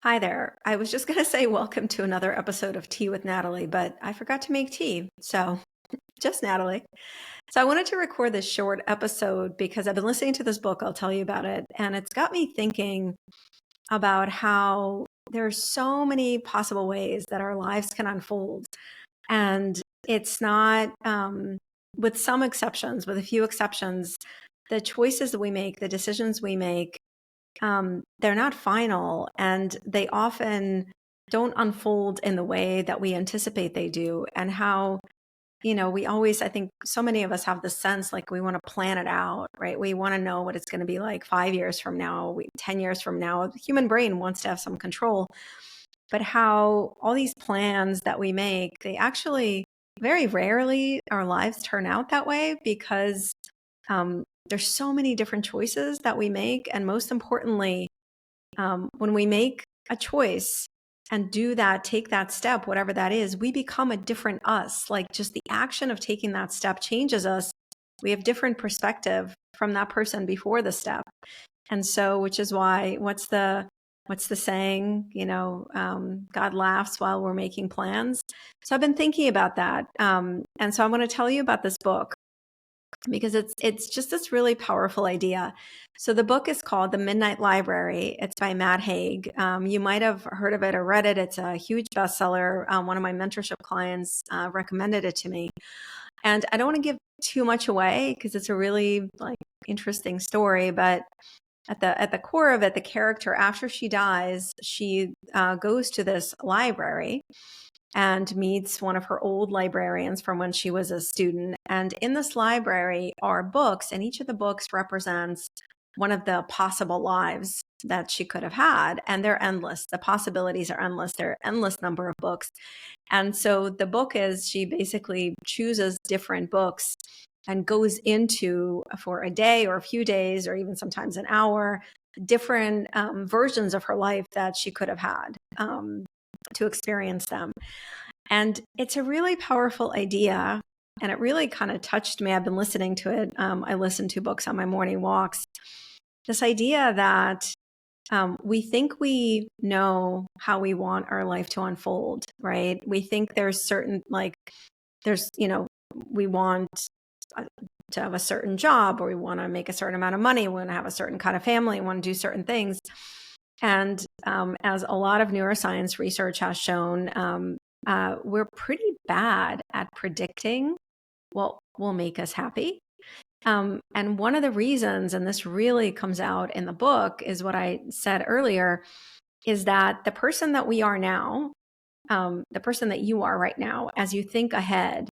Hi there. I was just going to say welcome to another episode of Tea with Natalie, but I forgot to make tea. So just Natalie. So I wanted to record this short episode because I've been listening to this book. I'll tell you about it. And it's got me thinking about how there's so many possible ways that our lives can unfold. And it's not, with some exceptions, with a few exceptions, the choices that we make, the decisions we make, they're not final, and they often don't unfold in the way that we anticipate they do. And how, we always, I think so many of us have the sense like we want to plan it out, right? We want to know what it's going to be like 5 years from now, 10 years from now. The human brain wants to have some control, but how all these plans that we make, they actually very rarely our lives turn out that way because there's so many different choices that we make. And most importantly, when we make a choice and do that, take that step, whatever that is, we become a different us. Like just the action of taking that step changes us. We have different perspective from that person before the step. And so, which is why, what's the saying, God laughs while we're making plans. So I've been thinking about that. And so I want to tell you about this book because it's just this really powerful idea. So the book is called The Midnight Library. It's by Matt Haig. You might have heard of it or read it. It's a huge bestseller. One of my mentorship clients recommended it to me. And I don't want to give too much away because it's a really interesting story. But at the core of it, the character, after she dies, she goes to this library and meets one of her old librarians from when she was a student. And in this library are books, and each of the books represents one of the possible lives that she could have had. And they're endless. The possibilities are endless. There are endless number of books. And so the book is, she basically chooses different books and goes into, for a day or a few days, or even sometimes an hour, different versions of her life that she could have had to experience them. And it's a really powerful idea. And it really kind of touched me. I've been listening to it. I listen to books on my morning walks. This idea that we think we know how we want our life to unfold, right? We think there's certain, we want to have a certain job, or we want to make a certain amount of money. We want to have a certain kind of family. We want to do certain things. And as a lot of neuroscience research has shown, we're pretty bad at predicting what will make us happy. And one of the reasons, and this really comes out in the book, is what I said earlier, is that the person that we are now, the person that you are right now, as you think ahead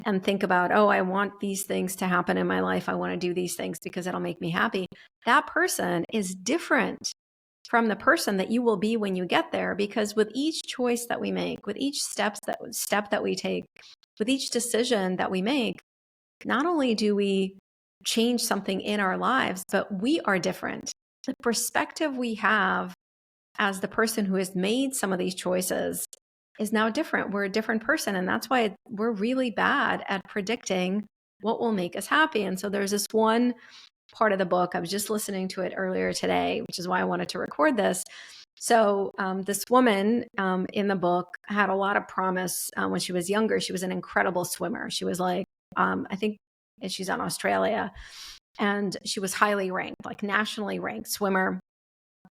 and think about, oh, I want these things to happen in my life, I want to do these things because it'll make me happy, that person is different from the person that you will be when you get there. Because with each choice that we make, with each step that we take, with each decision that we make, not only do we change something in our lives, but we are different. The perspective we have as the person who has made some of these choices is now different. We're a different person. And that's why we're really bad at predicting what will make us happy. And so there's this one part of the book, I was just listening to it earlier today, which is why I wanted to record this. So this woman in the book had a lot of promise when she was younger. She was an incredible swimmer. She was like, I think she's in Australia, and she was highly ranked, like nationally ranked swimmer.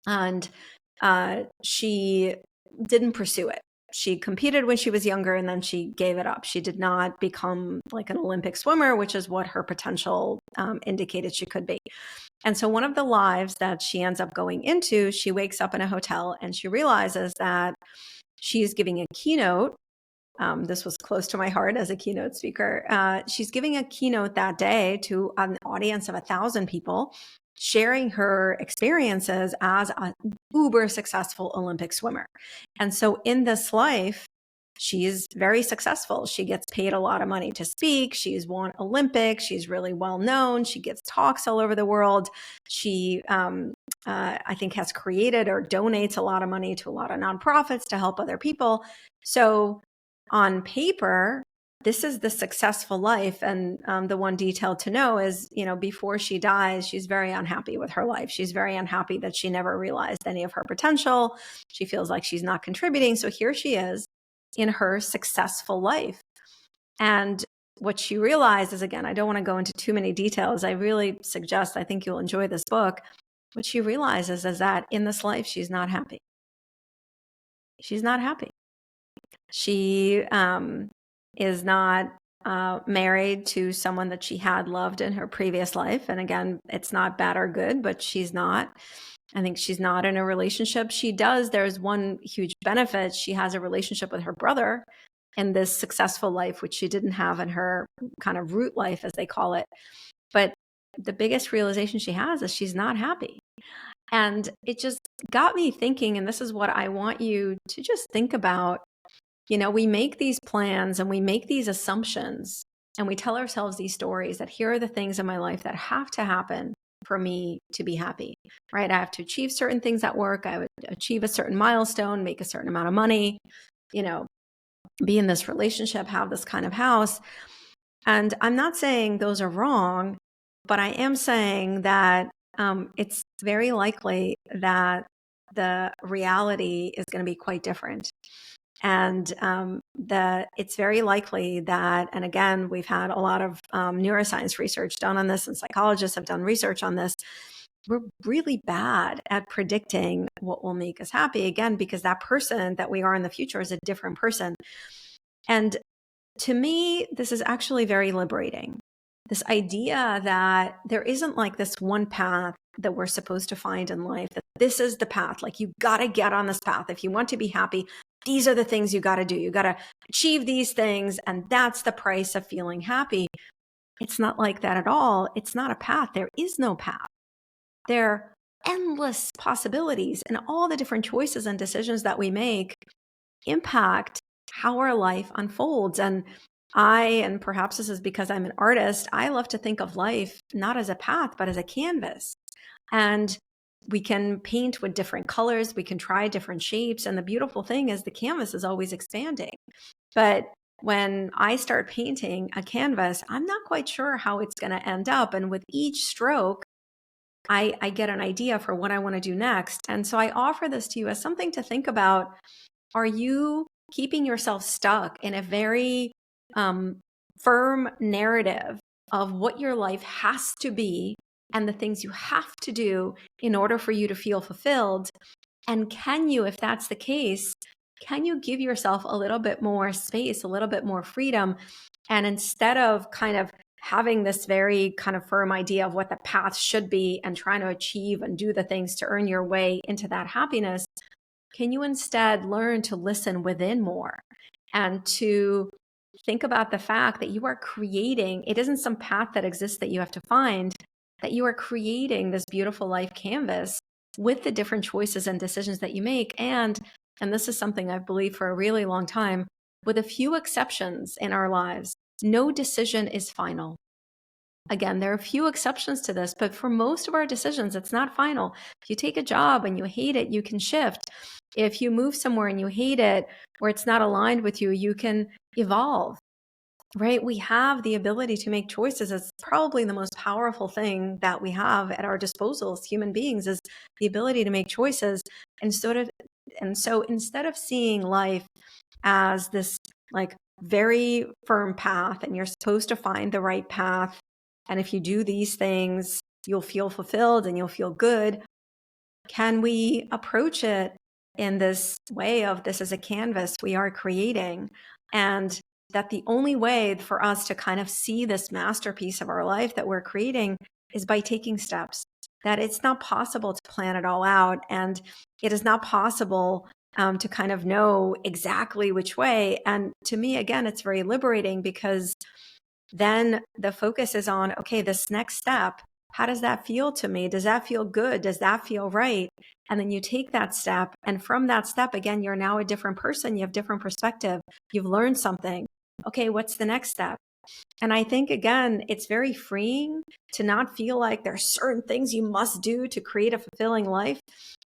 And she didn't pursue it. She competed when she was younger, and then she gave it up. She did not become like an Olympic swimmer, which is what her potential indicated she could be. And so one of the lives that she ends up going into, she wakes up in a hotel and she realizes that she is giving a keynote. This was close to my heart as a keynote speaker. She's giving a keynote that day to an audience of 1,000 people, sharing her experiences as an uber successful Olympic swimmer. And so in this life, she's very successful. She gets paid a lot of money to speak. She's won Olympics. She's really well known. She gives talks all over the world. She, I think, has created or donates a lot of money to a lot of nonprofits to help other people. So on paper, this is the successful life. And the one detail to know is, before she dies, she's very unhappy with her life. She's very unhappy that she never realized any of her potential. She feels like she's not contributing. So here she is in her successful life. And what she realizes, again, I don't want to go into too many details. I really suggest, I think you'll enjoy this book. What she realizes is that in this life, she's not happy. She's not happy. She is not married to someone that she had loved in her previous life. And again, it's not bad or good, but she's not. I think she's not in a relationship. There's one huge benefit. She has a relationship with her brother in this successful life, which she didn't have in her kind of root life, as they call it. But the biggest realization she has is she's not happy. And it just got me thinking, and this is what I want you to just think about. We make these plans and we make these assumptions and we tell ourselves these stories that here are the things in my life that have to happen for me to be happy, right? I have to achieve certain things at work. I would achieve a certain milestone, make a certain amount of money, be in this relationship, have this kind of house. And I'm not saying those are wrong, but I am saying that it's very likely that the reality is going to be quite different. And it's very likely that, and again, we've had a lot of neuroscience research done on this, and psychologists have done research on this. We're really bad at predicting what will make us happy, again, because that person that we are in the future is a different person. And to me, this is actually very liberating. This idea that there isn't like this one path that we're supposed to find in life, that this is the path, like you got to get on this path. If you want to be happy, these are the things you got to do. You got to achieve these things, and that's the price of feeling happy. It's not like that at all. It's not a path. There is no path. There are endless possibilities, and all the different choices and decisions that we make impact how our life unfolds. And perhaps this is because I'm an artist, I love to think of life not as a path, but as a canvas. And we can paint with different colors, we can try different shapes. And the beautiful thing is the canvas is always expanding. But when I start painting a canvas, I'm not quite sure how it's going to end up. And with each stroke, I get an idea for what I want to do next. And so I offer this to you as something to think about. Are you keeping yourself stuck in a very firm narrative of what your life has to be and the things you have to do in order for you to feel fulfilled? And can you, if that's the case, can you give yourself a little bit more space, a little bit more freedom? And instead of kind of having this very kind of firm idea of what the path should be and trying to achieve and do the things to earn your way into that happiness, can you instead learn to listen within more and to think about the fact that you are creating, it isn't some path that exists that you have to find, that you are creating this beautiful life canvas with the different choices and decisions that you make. And this is something I've believed for a really long time, with a few exceptions in our lives, no decision is final. Again, there are a few exceptions to this, but for most of our decisions, it's not final. If you take a job and you hate it, you can shift. If you move somewhere and you hate it, or it's not aligned with you, you can evolve, right? We have the ability to make choices. It's probably the most powerful thing that we have at our disposal as human beings, is the ability to make choices. And so instead of seeing life as this like very firm path, and you're supposed to find the right path, and if you do these things, you'll feel fulfilled and you'll feel good, can we approach it in this way of, this is a canvas we are creating, and that the only way for us to kind of see this masterpiece of our life that we're creating is by taking steps, that it's not possible to plan it all out, and it is not possible to kind of know exactly which way. And to me, again, it's very liberating, because then the focus is on, okay, this next step, how does that feel to me? Does that feel good? Does that feel right? And then you take that step. And from that step, again, you're now a different person. You have different perspective. You've learned something. Okay, what's the next step? And I think, again, it's very freeing to not feel like there are certain things you must do to create a fulfilling life,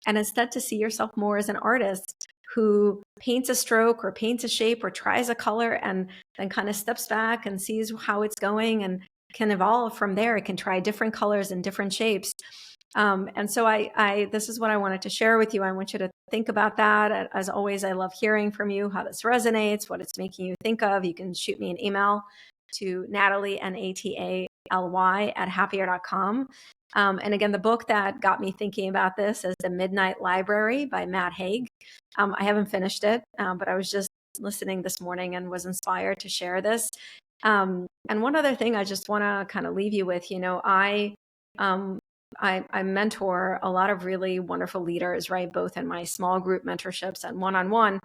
and instead to see yourself more as an artist who paints a stroke or paints a shape or tries a color and then kind of steps back and sees how it's going and can evolve from there. It can try different colors and different shapes. And so this is what I wanted to share with you. I want you to think about that. As always, I love hearing from you, how this resonates, what it's making you think of. You can shoot me an email to Nataly, Nataly @happier.com. And again, the book that got me thinking about this is The Midnight Library by Matt Haig. I haven't finished it, but I was just listening this morning and was inspired to share this. And one other thing I just want to kind of leave you with, I mentor a lot of really wonderful leaders, right? Both in my small group mentorships and one-on-one.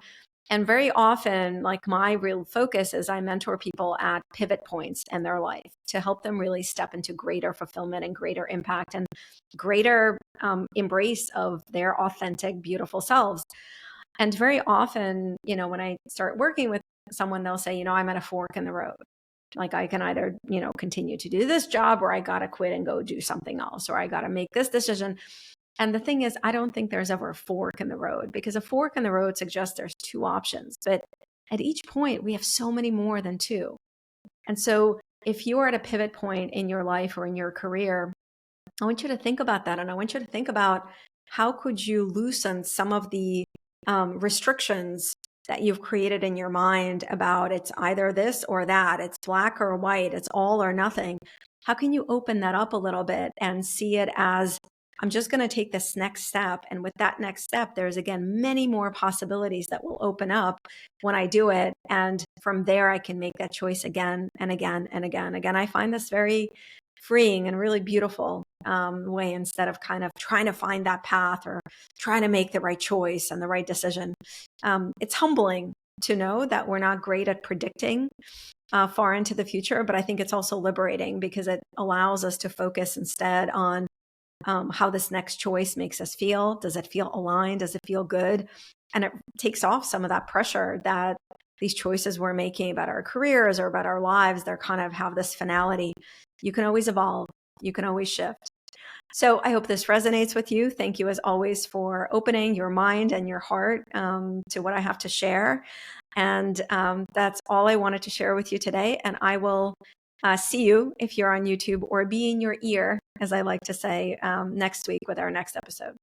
And very often, like, my real focus is I mentor people at pivot points in their life to help them really step into greater fulfillment and greater impact and greater embrace of their authentic, beautiful selves. And very often, when I start working with someone, they'll say, I'm at a fork in the road. Like, I can either, continue to do this job, or I got to quit and go do something else, or I got to make this decision. And the thing is, I don't think there's ever a fork in the road, because a fork in the road suggests there's two options. But at each point, we have so many more than two. And so if you're at a pivot point in your life or in your career, I want you to think about that. And I want you to think about, how could you loosen some of the restrictions that you've created in your mind about it's either this or that, it's black or white, it's all or nothing. How can you open that up a little bit and see it as, I'm just going to take this next step. And with that next step, there's, again, many more possibilities that will open up when I do it. And from there, I can make that choice again and again and again. Again, I find this very freeing and really beautiful way, instead of kind of trying to find that path or trying to make the right choice and the right decision. It's humbling to know that we're not great at predicting far into the future, but I think it's also liberating, because it allows us to focus instead on how this next choice makes us feel. Does it feel aligned? Does it feel good? And it takes off some of that pressure that these choices we're making about our careers or about our lives, they're kind of have this finality. You can always evolve. You can always shift. So I hope this resonates with you. Thank you, as always, for opening your mind and your heart to what I have to share. And that's all I wanted to share with you today. And I will see you, if you're on YouTube, or be in your ear, as I like to say, next week with our next episode.